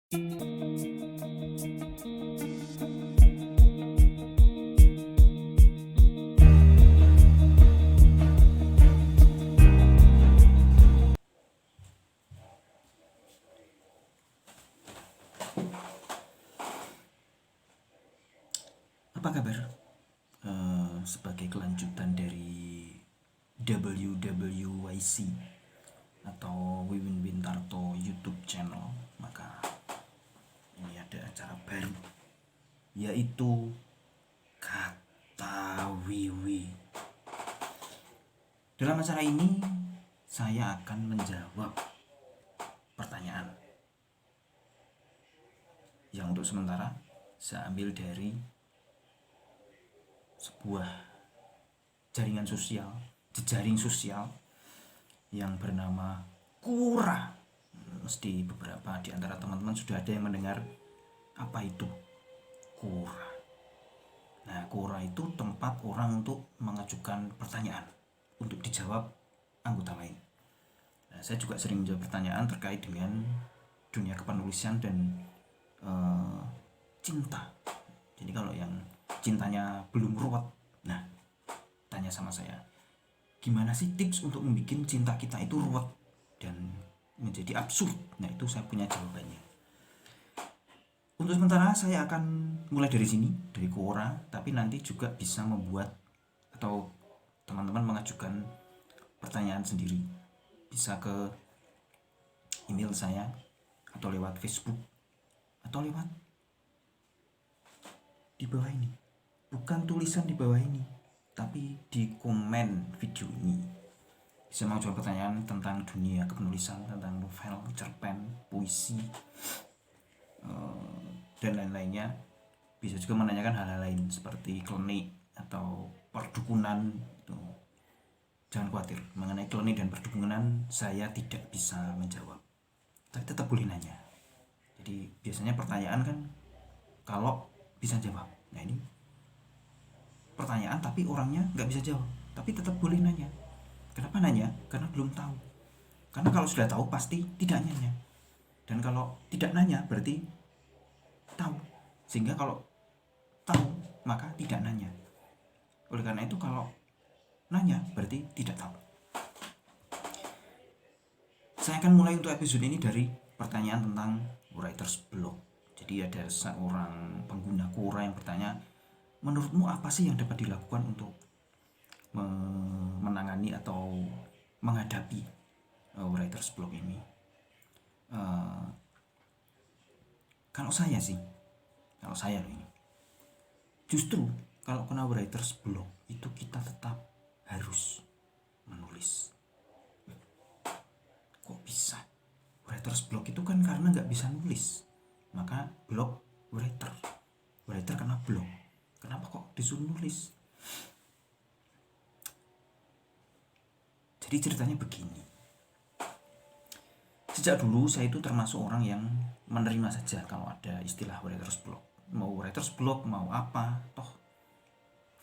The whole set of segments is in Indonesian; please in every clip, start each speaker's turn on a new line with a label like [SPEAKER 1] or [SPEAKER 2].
[SPEAKER 1] Apa kabar? Sebagai kelanjutan dari WWYC atau Wiwin Wintarto YouTube channel, maka ini ada acara baru, yaitu Kata Wiwi. Dalam acara ini saya akan menjawab pertanyaan yang untuk sementara saya ambil dari sebuah jaringan sosial, jejaring sosial yang bernama Quora. Mesti beberapa di antara teman-teman sudah ada yang mendengar apa itu Quora. Nah, Quora itu tempat orang untuk mengajukan pertanyaan untuk dijawab anggota lain. Nah, saya juga sering menjawab pertanyaan terkait dengan dunia kepenulisan dan cinta. Jadi kalau yang cintanya belum ruwet, nah tanya sama saya, gimana sih tips untuk membuat cinta kita itu ruwet dan menjadi absurd? Nah, itu saya punya jawabannya. Untuk sementara saya akan mulai dari sini, dari Quora, tapi nanti juga bisa membuat atau teman-teman mengajukan pertanyaan sendiri, bisa ke email saya atau lewat Facebook atau lewat di bawah ini. Bukan tulisan di bawah ini, tapi di komen video ini. Bisa mengajukan pertanyaan tentang dunia kepenulisan, tentang novel, cerpen, puisi, dan lain-lainnya. Bisa juga menanyakan hal-hal lain seperti klinik atau perdukunan. Jangan khawatir, mengenai klinik dan perdukunan saya tidak bisa menjawab, tapi tetap boleh nanya. Jadi biasanya pertanyaan kan kalau bisa jawab. Nah, ini pertanyaan tapi orangnya nggak bisa jawab, tapi tetap boleh nanya. Kenapa nanya? Karena belum tahu. Karena kalau sudah tahu pasti tidak nanya, dan kalau tidak nanya berarti tahu. Sehingga kalau tahu maka tidak nanya. Oleh karena itu kalau nanya berarti tidak tahu. Saya akan mulai untuk episode ini dari pertanyaan tentang writer's block. Jadi ada seorang pengguna Quora yang bertanya, menurutmu apa sih yang dapat dilakukan untuk menangani atau menghadapi writer's block ini? Kalau saya loh ini, justru kalau kena writer's block itu kita tetap harus menulis. Kok bisa? Writer's block itu kan karena nggak bisa nulis, maka block writer kena block. Kenapa kok disuruh nulis? Jadi ceritanya begini. Sejak dulu saya itu termasuk orang yang menerima saja kalau ada istilah writer's block. Mau writer's block, mau apa, toh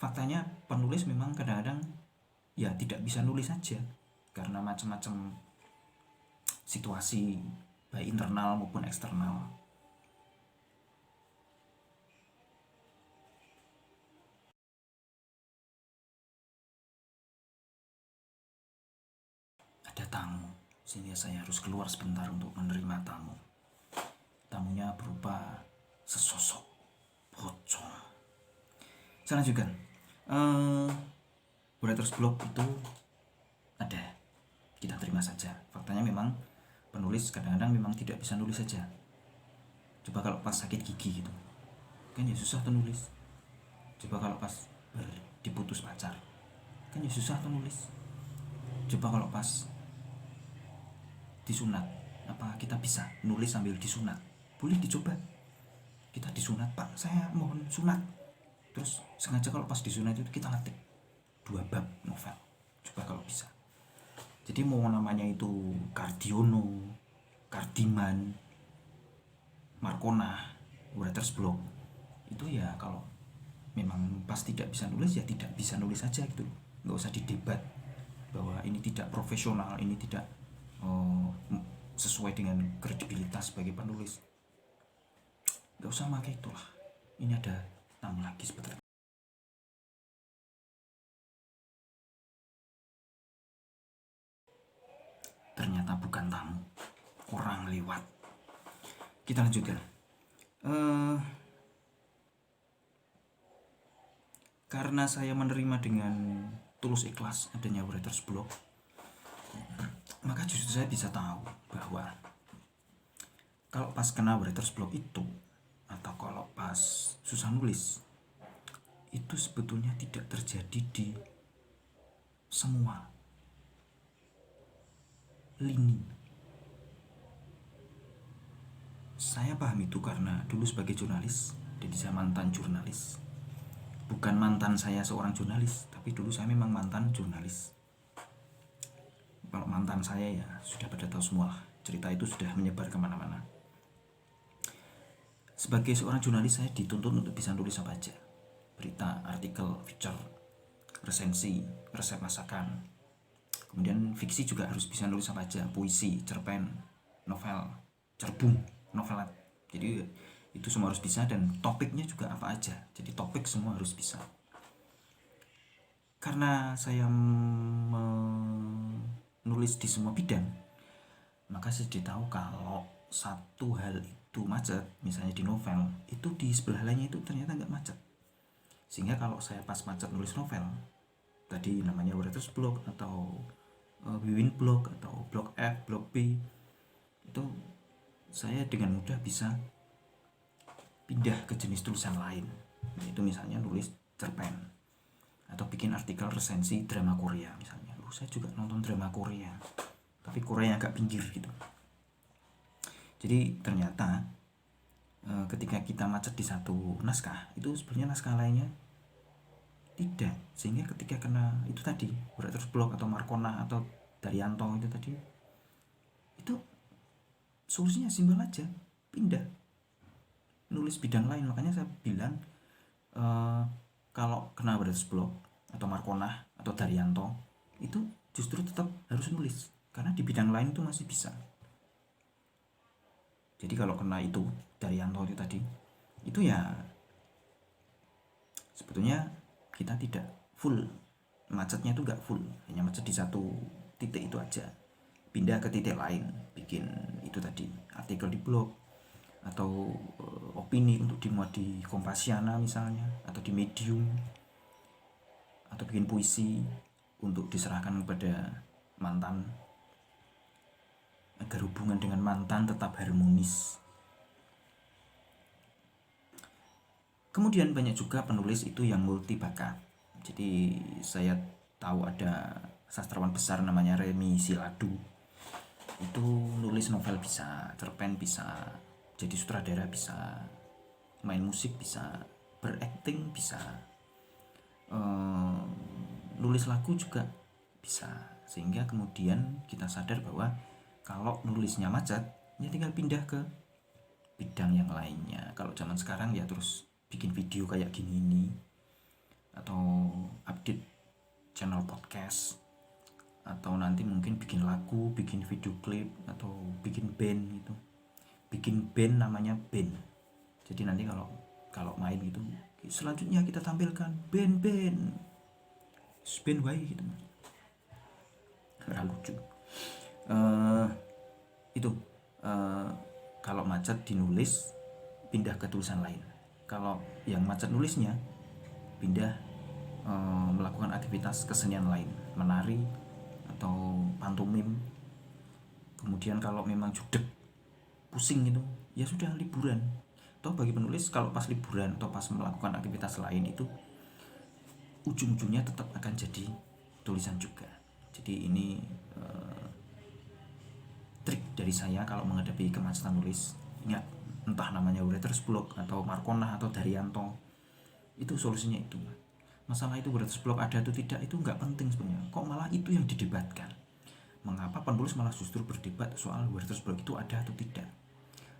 [SPEAKER 1] faktanya penulis memang kadang-kadang ya tidak bisa nulis saja karena macam-macam situasi baik internal maupun eksternal. Ada tamu, sehingga saya harus keluar sebentar untuk menerima tamu. Tamunya berupa sesosok pocong. Saya lanjutkan. Writer's block itu ada, kita terima saja. Faktanya memang penulis kadang-kadang memang tidak bisa nulis saja. Coba kalau pas sakit gigi gitu, kan ya susah tuh nulis. Coba kalau pas diputus pacar, kan ya susah tuh nulis. Coba kalau pas disunat, apa kita bisa nulis sambil disunat? Boleh dicoba. Kita disunat, Pak, saya mohon sunat. Terus sengaja kalau pas disunat itu kita ngetik 2 bab novel. Coba kalau bisa. Jadi mau namanya itu Cardiono, Cardiman, Markona, writer's block, itu ya kalau memang pas tidak bisa nulis ya tidak bisa nulis saja gitu. Nggak usah didebat bahwa ini tidak profesional, ini tidak sesuai dengan kredibilitas sebagai penulis. Gak usah pakai itulah. Ini ada tamu lagi sebentar. Ternyata bukan tamu, orang lewat. Kita lanjutkan. Karena saya menerima dengan tulus ikhlas adanya Writers Block, maka justru saya bisa tahu bahwa kalau pas kena Writers Block itu, atau kalau pas susah nulis, itu sebetulnya tidak terjadi di semua lini. Saya paham itu karena dulu sebagai jurnalis, jadi saya mantan jurnalis. Bukan mantan saya seorang jurnalis, tapi dulu saya memang mantan jurnalis. Kalau mantan saya ya sudah pada tahu semua lah. Cerita itu sudah menyebar kemana-mana. Sebagai seorang jurnalis saya dituntut untuk bisa nulis apa aja. Berita, artikel, feature, resensi, resep masakan. Kemudian fiksi juga harus bisa nulis apa aja. Puisi, cerpen, novel, cerbung, novelat. Jadi itu semua harus bisa, dan topiknya juga apa aja. Jadi topik semua harus bisa. Karena saya menulis di semua bidang, maka saya jadi tahu kalau satu hal itu macet, misalnya di novel, itu di sebelah lainnya itu ternyata nggak macet. Sehingga kalau saya pas macet nulis novel, tadi namanya Writers Block atau Wiwin Block atau Block F, Block B, itu saya dengan mudah bisa pindah ke jenis tulisan lain, yaitu misalnya nulis cerpen atau bikin artikel resensi drama Korea misalnya. Saya juga nonton drama Korea, tapi Korea agak pinggir gitu. Jadi ternyata ketika kita macet di satu naskah, itu sebenarnya naskah lainnya tidak. Sehingga ketika kena itu tadi Writers Block atau Markona atau Daryanto itu tadi, itu solusinya simpel aja, pindah nulis bidang lain. Makanya saya bilang kalau kena Writers Block atau Markona atau Daryanto, itu justru tetap harus nulis, karena di bidang lain itu masih bisa. Jadi kalau kena itu Daryanto itu tadi, itu ya sebetulnya kita tidak full, macetnya itu gak full, hanya macet di satu titik itu aja, pindah ke titik lain, bikin itu tadi artikel di blog atau opini untuk dimuat di Kompasiana misalnya, atau di Medium, atau bikin puisi untuk diserahkan kepada mantan agar hubungan dengan mantan tetap harmonis. Kemudian banyak juga penulis itu yang multi bakat. Jadi saya tahu ada sastrawan besar namanya Remi Siladu. Itu nulis novel bisa, cerpen bisa, jadi sutradara bisa, main musik bisa, berakting bisa, nulis lagu juga bisa. Sehingga kemudian kita sadar bahwa kalau nulisnya macet, ya tinggal pindah ke bidang yang lainnya. Kalau zaman sekarang ya terus bikin video kayak gini ini, atau update channel podcast, atau nanti mungkin bikin lagu, bikin video klip, atau bikin band gitu. Bikin band namanya band. Jadi nanti kalau main gitu, selanjutnya kita tampilkan band wae gitu. Lucu. Itu kalau macet dinulis, pindah ke tulisan lain. Kalau yang macet nulisnya, pindah melakukan aktivitas kesenian lain, menari atau pantomim. Kemudian kalau memang judek, pusing gitu, ya sudah liburan. Atau bagi penulis, kalau pas liburan atau pas melakukan aktivitas lain, itu ujung-ujungnya tetap akan jadi tulisan juga. Jadi ini trik dari saya kalau menghadapi kemacetan nulis. Ingat, entah namanya Writers Block atau Markona atau Daryanto, itu solusinya itu. Masalah itu Writers Block ada atau tidak itu nggak penting sebenarnya. Kok malah itu yang didebatkan? Mengapa penulis malah justru berdebat soal Writers Block itu ada atau tidak?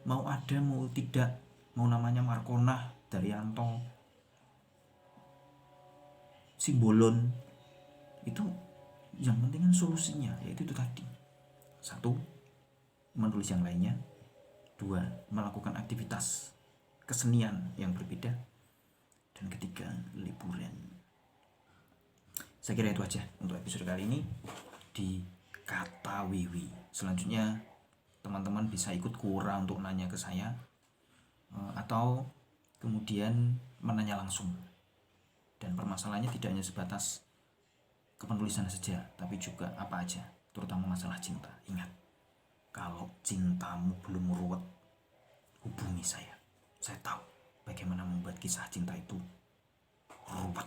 [SPEAKER 1] Mau ada mau tidak, mau namanya Markona, Daryanto, Simbolon, itu yang penting kan solusinya, yaitu itu tadi. Satu, menulis yang lainnya. Dua, melakukan aktivitas kesenian yang berbeda. Dan ketiga, liburan. Saya kira itu aja untuk episode kali ini di Kata Wiwi. Selanjutnya teman-teman bisa ikut Quora untuk nanya ke saya, atau kemudian menanya langsung. Dan permasalahannya tidak hanya sebatas kepenulisan saja, tapi juga apa aja, terutama masalah cinta. Ingat, kalau cintamu belum ruwet, hubungi saya. Saya tahu bagaimana membuat kisah cinta itu ruwet.